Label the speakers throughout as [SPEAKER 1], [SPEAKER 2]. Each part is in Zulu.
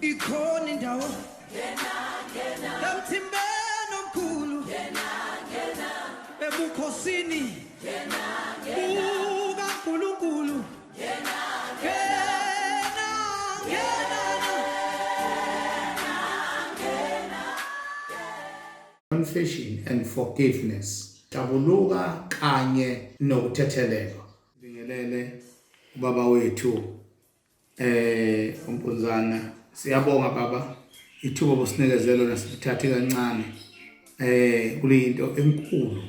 [SPEAKER 1] ikhona indawo emthimbeni omkhulu ebukhosini bukaNkulunkulu
[SPEAKER 2] Confession and forgiveness. Tabuluka kanye nokuthethelelwa. Bingelele ubaba wethu uMpunzana. Siyabonga baba ithuba bosinikezelo nasithathe kancane kulento enkulu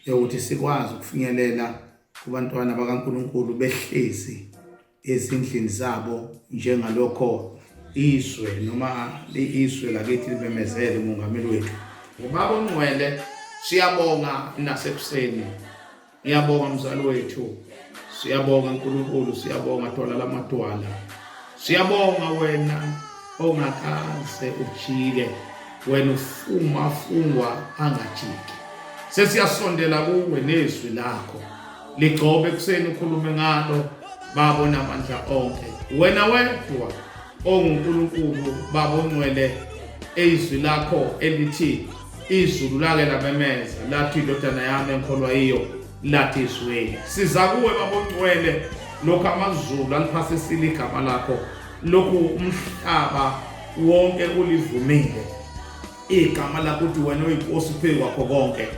[SPEAKER 2] yokuthi sikwazi ukufinyelela kubantwana bakaNkulunkulu behlezi ezindlini zabo njengalokho izwe noma izwe lakithi libemezele umongameli wethu. Ubaba ongcwele siyabonga nasekuseni. Ngiyabonga mzali wethu. Siyabonga uNkulunkulu, siyabonga thola lamadwala. Siyabonga wena ongakaze ujike, wena ufungwa angajiki. Sesiyasondela kuwe nezwi lakho. Ligcobe kuseni ukhulume ngalo baba onamandla onke. Wena wedwa onguNkulunkulu baba ongcwele izwi lakho elithi izulu lake labemeza lathi indodana yami enkholwa iyo lathi izweni. Siza kuwe baba ongcwele lokho amazulu aliphasisile igama lakho, lokho umhlaba wonke ulivumile igama lakho uthi wena uyinkosi phezu kwakho konke.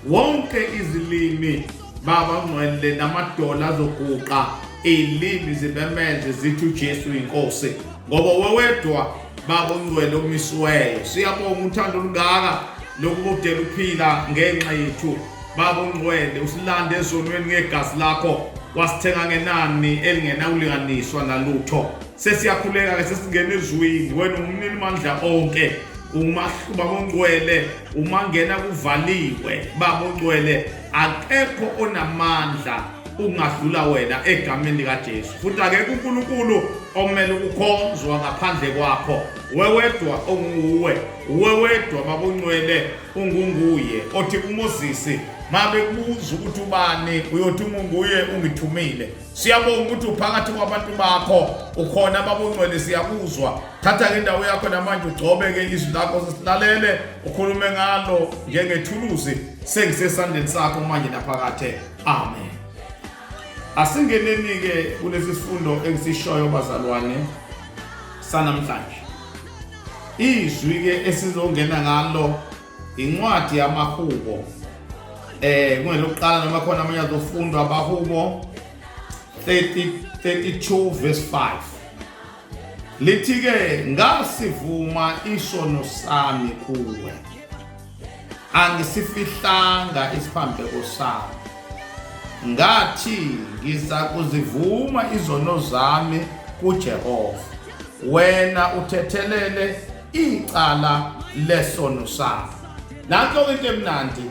[SPEAKER 2] Wonke izilimi baba ongcwele namadola azoguqa ilimi zibemeze zithi uJesu inkosi, ngoba wewedwa baba ongcwele omisiweyo. Siyabonga uthando olungaka lokubudela uphila ngenxa yethu baba ongcwele, usilande ezonweni ngegazi lakho, wasithenga ngenani elingenawulinganiswa nalutho. Sesiyakhuleka ke sesingena ezweni, wena umnini mandla onke, umahluba ongcwele, umangena kuvaliwe baba ongcwele, akekho onamandla ungadlula wena egameni likaJesu. Futhi akekho uNkulunkulu omele ukukhonzwa ngaphandle kwakho. Wewedwa onguwe, wewedwa baba ongcwele ungunguye. Othi uMoses mabe kubuza ukuthi ubani, uyothi unguye ungithumile. Siyabonga ukuthi uphakathi kwabantu bakho ukhona baba ongcwele, siyakuzwa. Thatha ke indawo yakho namanje ugcobe ke izwi lakho sesilalele, ukhulume ngalo njengethuluzi sengisesandleni sakho manje naphakathe. Amen. Asingeneni ke kulesi sifundo engisishoyo bazalwane sanamhlanje. Izwi ke esizongena ngalo incwadi yamaHubo. Kungelokuqala noma khona amanye azofundwa abaHubo 32 verse 5. Lithi ke ngasivuma isono sami kuwe, angisifihlanga isiphambeko sami. Ngathi ngiza kuzivuma izono zami kuJehova, wena uthethelele icala lesono sami. Nanto into emnandi,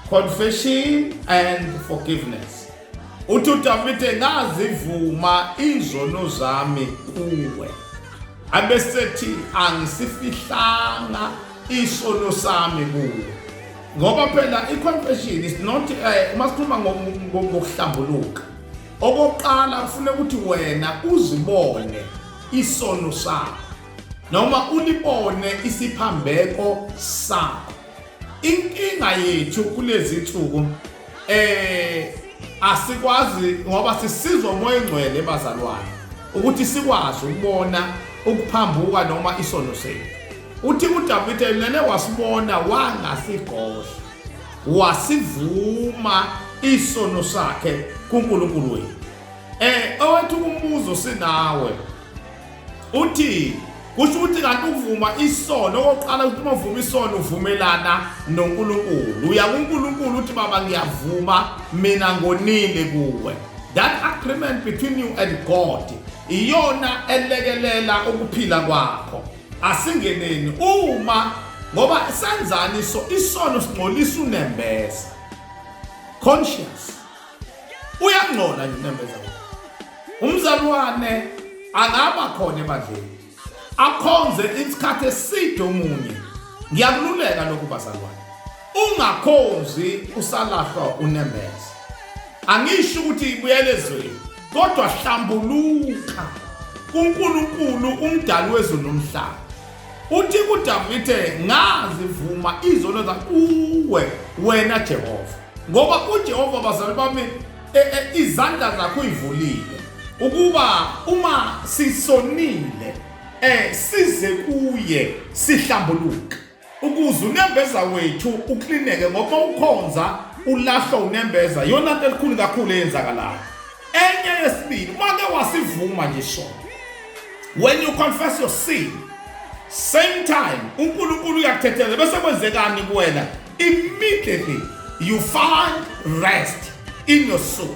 [SPEAKER 2] confession and forgiveness. Uthi uDavide ngazivuma izono zami kuwe, abesethi angisifihlanga isono sami kuwe. Ngoba phela i-confession is not masikhuluma ngokuhlambuluka. Okokuqala kufanele ukuthi wena uzibone isono sakho noma ulibone isiphambeko sakho. Inkinga yethu kulezi insuku asikwazi ngoba sisizwa umoya engcwele bazalwane ukuthi sikwazi ukubona ukuphambuka noma isono sethu. Uthi uDavide yena wasibona wangasigohla, wasivuma isono sakhe kuNkulunkulu wethu. Owethu umbuzo sinawe uthi kusho ukuthi kanti uvuma isono, oqala ukuthi uvuma isono uvumelana noNkulunkulu. Uya kuNkulunkulu uthi baba ngiyavuma mina ngonile kuwe. That agreement between you and God iyona elekelela ukuphila kwakho. Asingeneni uma ngoba senzani isono singcolisa unembeza. Conscious uyangcola unembeza. Umzalwane angaba khona ebandleni akhonze isikhathi eside omunye. Ngiyakululeka lokhu bazalwane, ungakhonzi usalahlwa unembeza. Angisho ukuthi ibuyele ezweni, kodwa hlambuluka uNkulunkulu umdali wezulu nomhlaba uthi kuDavide ngazivuma izono zakuwe wena Jehova ngoba uJehova bazali bami izandla zakho ivulile ukuba uma sisonile size kuye sihlambuluke ukuze unembeza wethu uklineke ngoba ukhonza ulahlo unembeza yona into elikhulu kakhulu eyenzakalayo enye yesibili make wasivuma nje shona when you confess your sin same time uNkulunkulu uyakuthethela bese kwenzekani kuwena immediately you find rest in your soul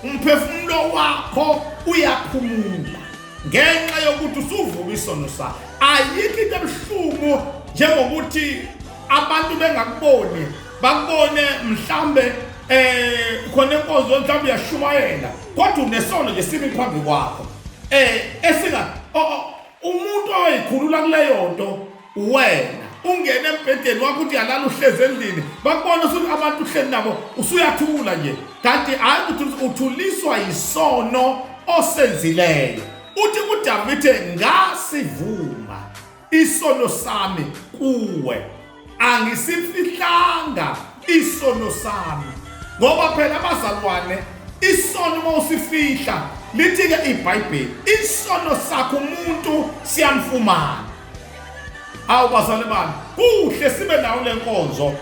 [SPEAKER 2] umphefumulo wakho uyaphumula ngenxa yokuthi usuvuma isono sakho ayikho into ebuhlungu njengokuthi abantu bengakuboni bakubone mhlambe khona inkonzo mhlambe yashumayela kodwa unesono nje simi phambi kwakho esinga umuntu oyikhulula kuleyo nto wena ungena empedeni wakho uthi yalala uhleze endlini bakubona ukuthi abantu uhleli nabo usuyathula nje kanti hayi ukuthi uthuliswa isono osenzileyo uthi kuDavide ngasivuma isono sami kuwe angisifihlanga isono sami ngoba phela abazalwane isono mawusifihla lithi ke iBhayibheli isono sakho umuntu siyamfumana awubazalwane bami kuhle sibe nawo lenkonzo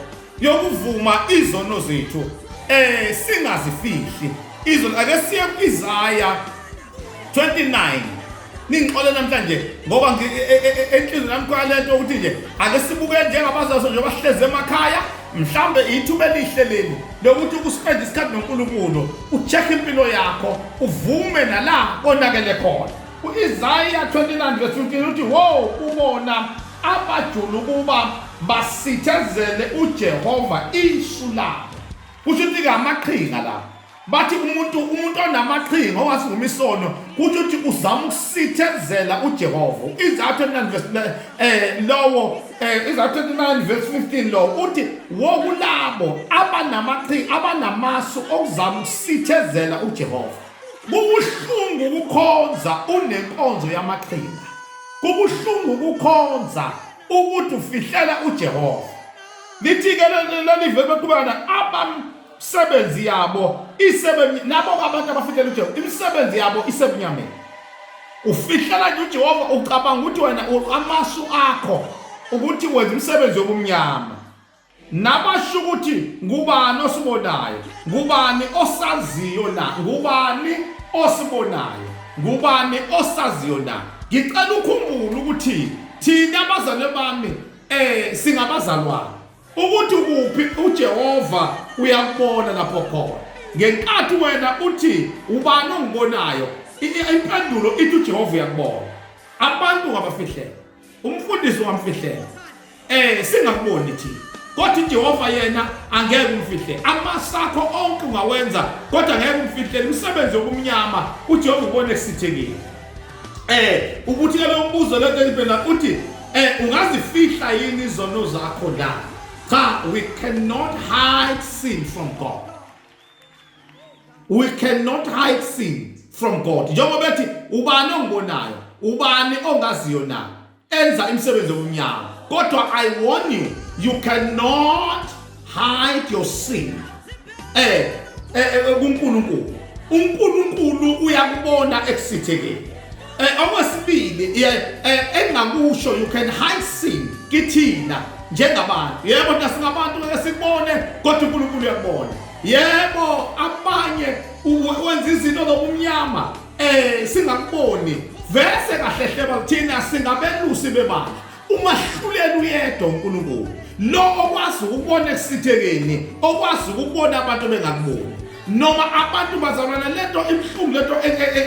[SPEAKER 2] yokuvuma izono zethu singazifihli izono ake siye kuIsaya 29 ningixole namhlanje ngoba enhlizweni yami kwalento ukuthi nje ake sibuke njengabazalwane nje bahleze emakhaya mhlambe ithuba elihleleni lokuthi uspend isikhathi noNkulunkulu ucheck impilo yakho uvume nala konakele khona uIsaya 29:15 uthi wo ubona abajulu kuba basithezele uJehova isu labo kusho ukuthi amaqhinga la bathi umuntu onamaqhinga owasivuma isono kusho ukuthi uzama ukusithezela uJehova Isaiah 29 lowo Isaiah 29:15 lo uthi wokulabo abanamaqhinga abanamasu okuzama ukusithezela uJehova kubuhlungu ukukhonza unenkonzo yamaqhinga kubuhlungu ukukhonza ukuthi ufihlela uJehova lithi ke lelive bekubana abamsebenzi yabo nabo abantu abafihlela uJehova imisebenzi yabo isebunyameni ufihlela nje uJehova ucabanga ukuthi wena amasu akho ukuthi wenza umsebenzi wobumnyama nabasho ukuthi ngubani osibonayo ngubani osaziyo na ngubani osibonayo ngubani osaziyo na ngicela ukukhumbula ukuthi thina abazalwane bami singabazalwane ukuthi kuphi uJehova uyakubona lapho khona ngenkathi wena uthi ubani ongibonayo impendulo ithi uJehova uyakubona abantu ngabafihlela umfundisi wamfihlela singakuboni thina kodwa uJehova yena angeke umfihle amasakho onke ungawenza kodwa angeke umfihle umsebenzi wobumnyama uJehova ubone kusithekile ukuthi ke lo mbuzo lento liphela uthi ungazifihla yini izono zakho la cha we cannot hide sin from God we cannot hide sin from God njengoba bethi ubani ongibonayo ubani ongaziyo na enza imisebenzi womnyama kodwa I warn you you cannot hide your sin uNkulunkulu uyakubona ekusithekeni okwesibili engakusho you can hide sin kithina njengabantu yebo nasingabantu esikubone kodwa uNkulunkulu uyakubona yebo abanye wenza izinto zobumnyama singakuboni vese kahlehle thina singabelusi bebandla umahluleli uyedwa uNkulunkulu lo okwazi ukubona ekusithekeni okwazi ukubona abantu bengakuboni noma abantu bazalwana lento ibhlungu lento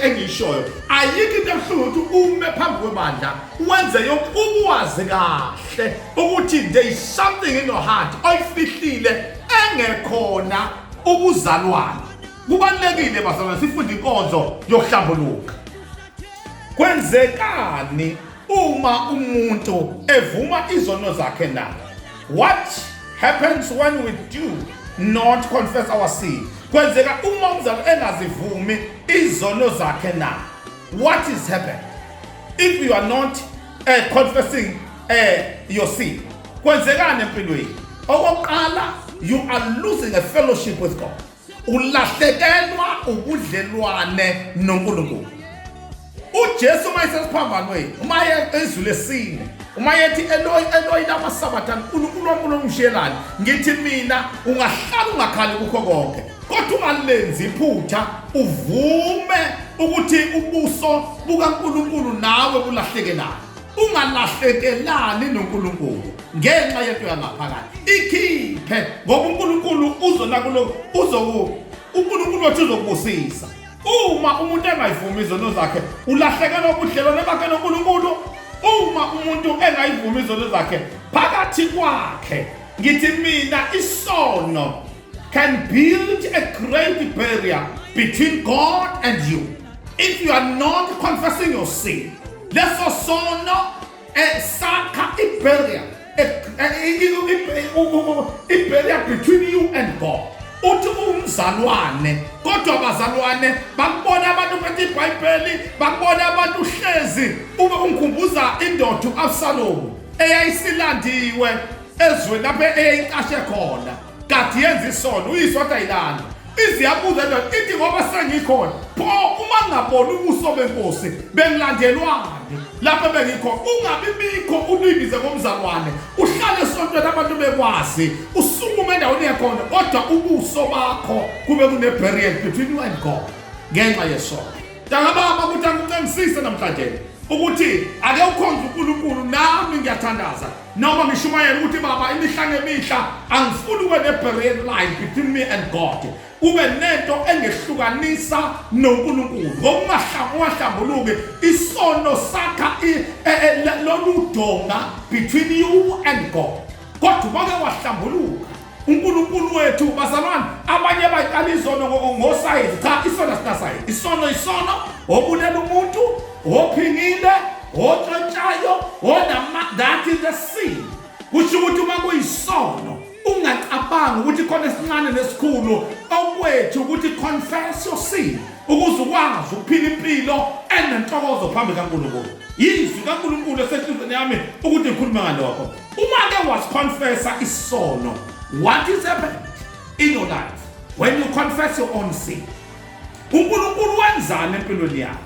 [SPEAKER 2] engiyishoyo ayikho into ebuhlungu ukuthi ume phambi kwebandla wenze yonke ukwazi kahle ukuthi there is something in your heart oyifihlile engekhona ubuzalwane kubalekile bazalwane sifunde inkonzo yokuhlambuluka kwenzekani uma umuntu evuma izono zakhe na what happens when we do not confess our sin kwenzeka uma umzali engazivumi izono zakhe na what is happening if you are not confessing your sin. Kwenzekani empilweni? Okokuqala, you are losing a fellowship with God. Ulahlekelwa ubudlelwane noNkulunkulu. uJesu mayesesiphambanweni, umaye ezulu lesine, umayethi Eloi lama sabathani, uNkulunkulu wami ungishiyelani? Ngithi mina ungahlala ungakhali kukho konke, kodwa ungalenzi iphutha, uvume ukuthi ubuso bukaNkulunkulu nawe bulahlekelana. Ungalahlekelani noNkulunkulu ngenxa yento yangaphakathi. Ikhiphe ngoba uNkulunkulu uzonakulo uNkulunkulu wathi uzokubusisa. Uma umuntu engayivumi izono zakhe, ulahlekelwa ubudlelwane bakhe noNkulunkulu. Uma umuntu engayivumi izono zakhe phakathi kwakhe, ngithi mina isono can build a great barrier between God and you. If you are not confessing your sin, leso sono sakha i-barrier between you and God. Uthi umzalwane, kodwa abazalwane bakubona abantu bethu iBhayibheli, bakubona abantu uhlezi ube ungikhumbuza indoda uAbsalomu eyayisilandiwe ezweni lapho eyayiqashe khona, kade yenza isono, uyiswa ayilana. Iziyabuza nje ithi ngoba sengikhona, pho uma ngabona ubuso benkosi bengilandelwane lapho bengikhona, ungabi bikho ulibize ngomzalwane, uhlale esontweni abantu bekwazi, usukume endaweni yakhona, kodwa ubuso bakho kube kune barrier between you and God ngenxa yesono. Dangababa ukuthi angikuqingisise namhlanje ukuthi ake ukhonze uNkulunkulu, nami ngiyathandaza noma ngishumayela ukuthi baba imihla ngemihla angifuni ube ne-barrier line between me and God, ube nento engehlukanisa noNkulunkulu. Ngoba ungahlambuluki, isono sakha lolu donga between you and God. Kodwa make wahlambuluka uNkulunkulu wethu, bazalwane, abanye bayiqala izono ngosayizi. Cha, isono sinasayizi. Isono obulela umuntu, ophingile, otshontshayo, that is the sin. Kusho ukuthi uma kuyisono ungacabanga ukuthi khona esincane nesikhulu okwethu ukuthi confess your sin ukuze ukwazi ukuphila impilo enentokozo phambi kaNkulunkulu. Yizwi kaNkulunkulu esenhlizweni yami ukuthi ngikhuluma ngalokho. Uma ke wasiconfessa isono, what is happening in your life when you confess your own sin? uNkulunkulu wenzani empilweni yakho?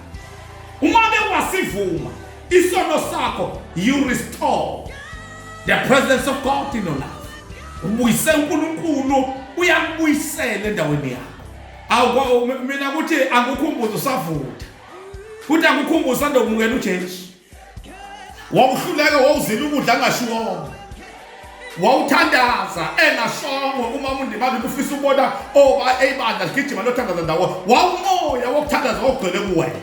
[SPEAKER 2] Uma ke wasivuma isono sakho, you restore the presence of God in your life. Ubuyise uNkulunkulu, uyambuyisela endaweni yakho. Mina ukuthi akukhumbuza usavutha, futhi akukhumbuza ndokumukela uJesu. Wawuhluleka wawuzila ukudla angashiwongo, wawuthandaza engashongo. Uma umuntu bathi ufisa ubona ebandla ligijima lothandaza ndawo, wawumoya wokuthandaza ogcwele kuwena.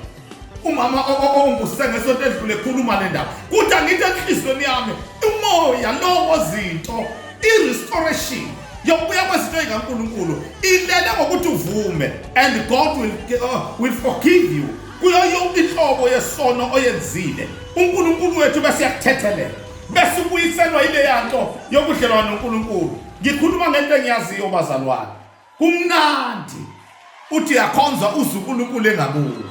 [SPEAKER 2] Umama ongusenge sonto edlule khuluma le ndaba, kuthi angithi enhlizweni yami umoya lo wozinto, i-restoration yokubuya kwezinto ezikaNkulunkulu ilele ngokuthi uvume, and God will forgive you kuyo yonke inhlobo yesono oyenzile. uNkulunkulu wethu bese yakuthethelela, bese ubuyiselwa ile yanto yobudlelwano noNkulunkulu. Ngikhuluma ngento engiyaziyo bazalwane, kumnandi uthi yakhonza uNkulunkulu engabuyo.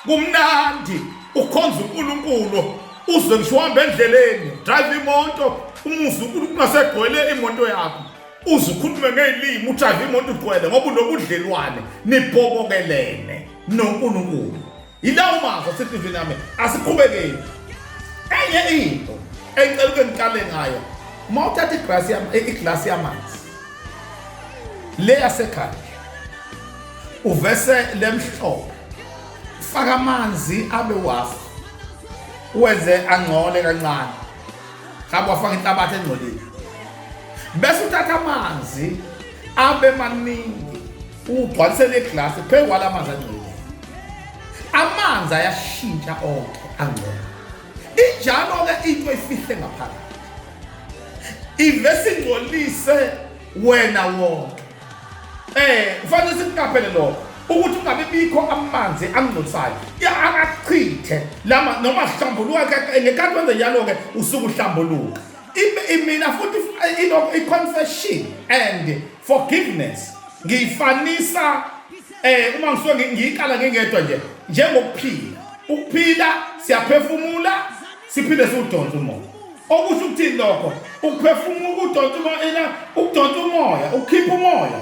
[SPEAKER 2] Kumnandi ukhonza uNkulunkulu uzwe ngisho uhamba endleleni, drive imoto, umuzwe uNkulunkulu asegcwele imoto yakho, uzukhulume ngezilimi, udrayive imoto igcwele ngoba unobudlelwane nibhobokelene noNkulunkulu. Yilawo mazwi asethivini yami, asiqhubekeni. Enye into engicela ukuthi ngiqale ngayo, uma uthatha iglasi yamanzi le yasekhaya, uvese lemhlobo, faka amanzi abe wafu, wenze angcole kancane, hamba wafaka inhlabathi engcolile, bese uthatha amanzi abe maningi, ugcwalisele iglasi phezu kwala manzi angcolile. Amanzi ayashintsha onke angcole. Injalo ke into efihle ngaphakathi, ivese ingcolise wena wonke. Kufanele sikuqaphele lokho ukuthi ungabe bikho amanzi angcolisayo akachithe lama noma hlambuluka ngekati wenze njalo ke usuku hlambuluka. Mina futhi i-confession and forgiveness ngiyifanisa uma ngisuke ngiyiqala ngingedwa nje njengokuphila. ukuphila siyaphefumula siphinde siwudonsa umoya okusho ukuthini lokho ukuphefumula udonsa umoya ukudonsa umoya ukhipha umoya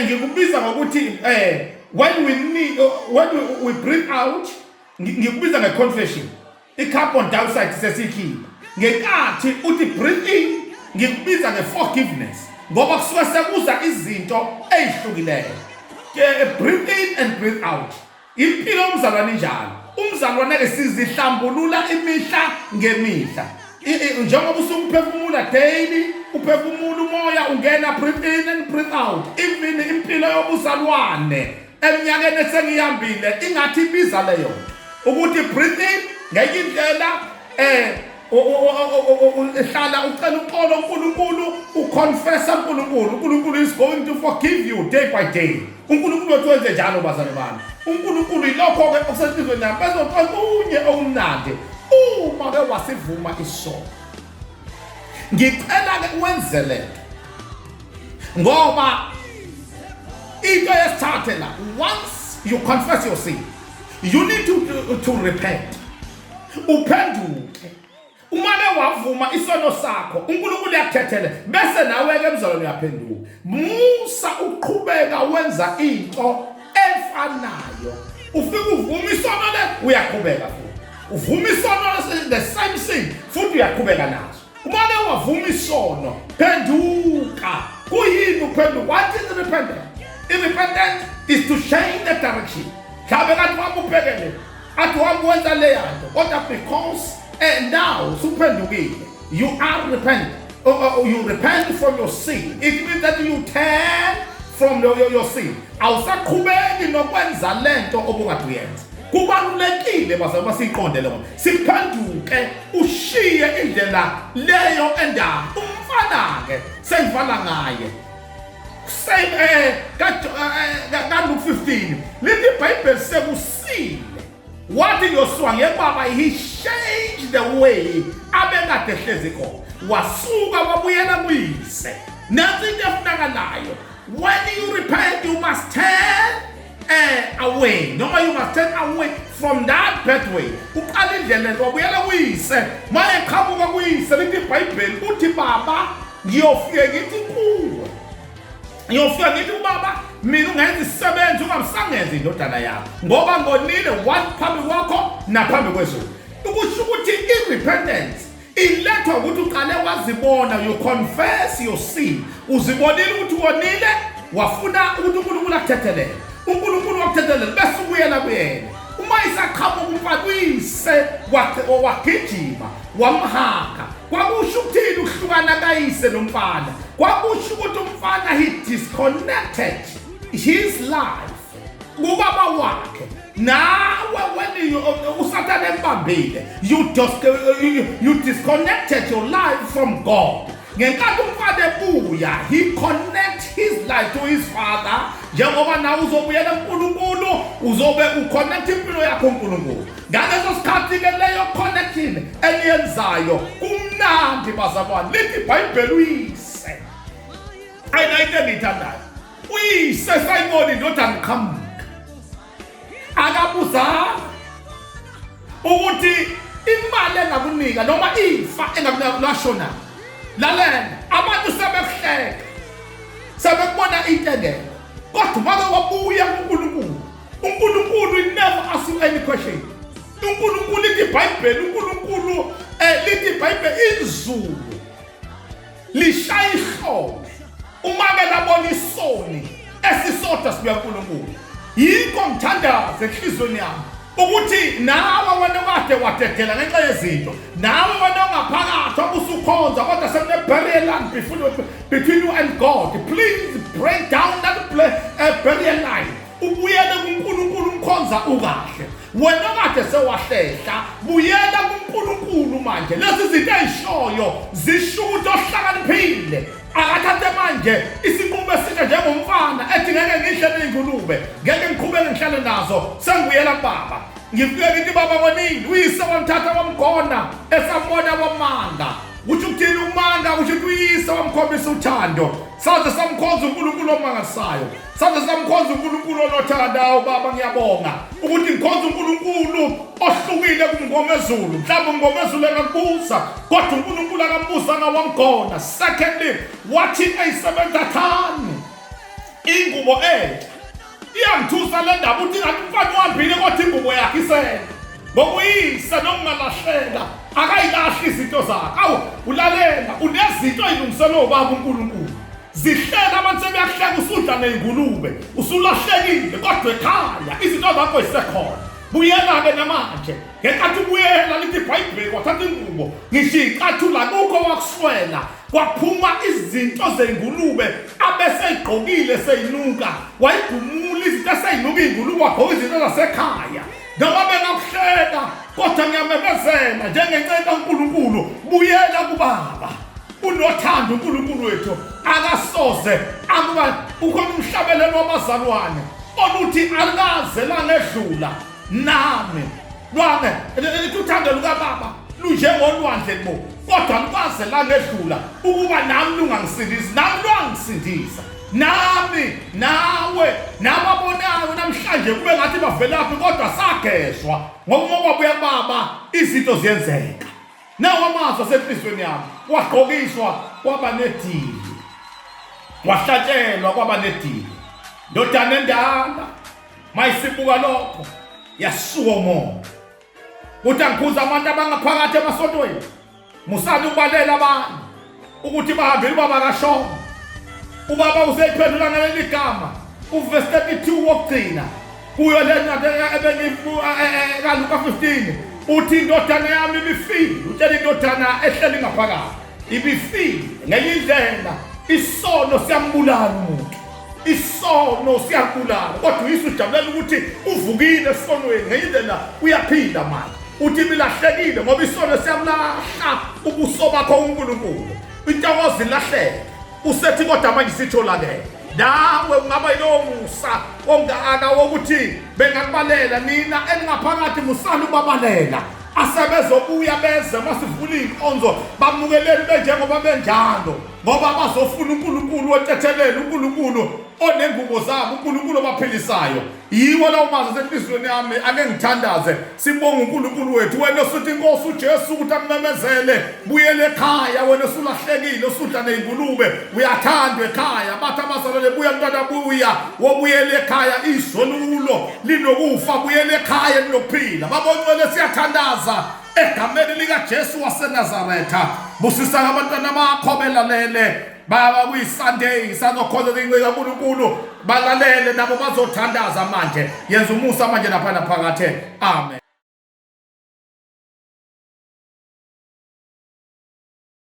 [SPEAKER 2] ngikubiza ngokuthi when we breathe out ngikubiza ngeconfession i-carbon dioxide sesikhipha ngenkathi uthi breathe in ngikubiza ngeforgiveness ngoba kusuka sekuza izinto ezihlukileyo breathe in and breathe out impilo yomzalwane njalo umzalwane ke sizihlambulula imihla ngemihla njengoba usuphefumula daily uphefumula umoya ungena breathe in and breathe out even impilo yobuzalwane eminyakeni esengihambile ingathi ibiza leyo ukuthi breathe in ngeke indlela uhlala ucela uxolo uNkulunkulu uconfessa uNkulunkulu is going to forgive you day by day uNkulunkulu wethu njalo bazalwane bami uNkulunkulu ilokho ke okusetshenziswa nami bezoqonqunye okumnandi uma ke wasivuma isono ngicela ke wenzele ngoba into yesithathe la once you confess your sin you need to repent uphenduke uma wavuma isono sakho uNkulunkulu uyakuthethela bese nawe ke emzalwane uyaphenduka musa uqhubeka wenza into efanayo ufika uvuma isono le uyaqhubeka futhi uvuma isono the same sin futhi uyaqhubeka naso uma wavuma isono phenduka kuyini uphenduka what is repentance? Repentance is to change the direction kabe kanti wamubhekele athi wamwenza le yanto kodwa because now suphendukile you are repent you repent from your sin it means that you turn from your sin awusaqhubeki nokwenza lento obungaduyenza kubalulekile bazalwane basiqonde lokho siphenduke ushiye indlela leyo endaba umfana ke sengivala ngaye same kaLuke 15 lithi iBhayibheli sekusile wathi Yosua ngebaba he changed the way abekade hlezi khona wasuka wabuyela kuyise nansi into efunakalayo when you repent you must turn away noma you must turn away from that pathway uqala indlela wabuyela kuyise maye qhamuka kuyise lithi iBhayibheli uthi baba ngiyofike ngithi kuwe ngiyofika ngithi ubaba mina ungenza isisebenzi ungamsangenza indodana yakho ngoba ngonile one phambi kwakho naphambi kwezulu ukusho ukuthi i-repentance ilethwa ukuthi uqale wazibona you confess your sin uzibonile ukuthi wonile wafuna ukuthi uNkulunkulu akuthethelele uNkulunkulu wakuthethelele bese ubuyela kuyena uma isaqhamuka umfana uyise wagijima wamhaka kwakusho ukuthini ukuhlukana kayise nomfana kwakusho ukuthi umfana he disconnected his life kubaba wakhe nawe when uSathane embambile you disconnected your life from God ngenkathi umfana ebuya he connect his life to his father njengoba nawe uzobuyela kuNkulunkulu uzobe uconnect impilo yakho kuNkulunkulu ngaleso sikhathi ke leyo connecting eniyenzayo kumnandi bazalwane lithi iBhayibheli uyise ayinayike ngithandayo uyise sayibona indodana iqhamuka akabuza ukuthi imali engakunika noma ifa engakunika lashona lalela abantu sebekuhleka sebekubona intengelo kodwa make wabuya kuNkulunkulu uNkulunkulu never ask you any question uNkulunkulu lithi iBhayibheli uNkulunkulu lithi iBhayibheli izulu lishaya ihlobo uma ke labona isoni esisodwa sibuya kuNkulunkulu yikho ngithandaza enhlizweni yami ukuthi nawe wena kade wadedela ngenxa yezinto nawe wena ongaphakathi obusukhonza kodwa sekune burial line between you and God please break down that burial line ubuyele kuNkulunkulu umkhonza ukahle wena kade sewahlehla buyela kuNkulunkulu manje lezi zinto ezishoyo zisho ukuthi ohlakaniphile akathathe manje isinqumo esinje njengomfana ethi ngeke ngihlele ingulube ngeke ngiqhubeke ngihlale nazo sengibuyela kubaba ngifike ngithi baba konini uyise wamthatha wamgona esambona wamanga uthi ukuthini umanga la kusho uyise wamkhombisa uthando saze samkhonza uNkulunkulu omangalisayo saze samkhonza uNkulunkulu onothanda ubaba ngiyabonga ukuthi ngikhonza uNkulunkulu ohlukile kumngoma ezulu mhlawumbe umngoma ezulu engakubuza kodwa uNkulunkulu akambuza ngawamkhona secondly wathi ayisebenza thani ingubo enhle iyangithusa le ndaba uthi ngathi umfana wambile kodwa ingubo yakhe isele ngokuyise nokungalahleka akayilahli izinto zakhe awu ulalela unezinto ezilungiselwe ubaba uNkulunkulu zihlela abantu sebeyahleka usudla nezingulube usulahlekile kodwa ekhaya izinto zakho zisekhona buyela-ke namanje ngenkathi ubuyela lithi iBhayibheli wathatha ingubo ngisho icathula kukho wakuswela kwaphuma izinto zengulube abeseyigqokile seyinuka wayigumula izinto eseyinuka ingulube wagqoka izinto zasekhaya noma bengakuhleka kodwa ngiyamemezela njengenceba kaNkulunkulu buyela kubaba unothando uNkulunkulu wethu akasoze akuba ukhona umhlabelelo wabazalwane oluthi alikaze langedlula nami lwane uthando lukaBaba lunjengolwandle bo kodwa lukaze langedlula ukuba nami lungangisindisi nami lwangisindisa nami nawe nababonayo namhlanje kube ngathi bavelaphi kodwa sagezwa ngoba kwabuya kuBaba izinto ziyenzeka nawo amazwi asenhlizweni yami wagqokiswa kwaba nedili wahlatshelwa kwaba nedili ndodana endala mayisibuka lokho yasuka umoya uthi angikhuza abantu abangaphakathi emasontweni musani ukubalela abantu ukuthi bahambele ubaba kashona ubaba useyiphendula ngaleli gama uverse 32 wokugcina kuyo lena kaLuka 15 uthi indodana yami ibifile utshela indodana ehleli ngaphakathi ibifile ngenye indlela isono siyambulala umuntu isono siyabulala kodwa uyise ujabulela ukuthi uvukile esonweni ngenye indlela uyaphila manje uthi bilahlekile ngoba isono siyamlahla ubuso bakho uNkulunkulu intokozo ilahleke usethi kodwa manje sitholakele nawe ungaba yilowo musa ongaka wokuthi bengakubalela nina engaphakathi musana ubabalela asebezobuya beze masivula inkonzo bamukelele benjengoba benjalo ngoba bazofuna uNkulunkulu otethelele uNkulunkulu onengubo zabo uNkulunkulu obaphilisayo yiwo lawo mazwi asenhlizweni yami ake ngithandaze sibonga uNkulunkulu wethu wena usithi inkosi uJesu ukuthi akumemezele buyele ekhaya wena usulahlekile usudla nezingulube uyathandwa ekhaya bathi abazalwane buya mntwana buya wobuyele ekhaya izolulo linokufa buyele ekhaya linokuphila babonqele siyathandaza egameni likaJesu waseNazaretha busisa abantwana bakho belalele baba kuyiSunday sanokhonza incika kaNkulunkulu balalele nabo bazothandaza manje yenza umusa manje lapha phakathi amen.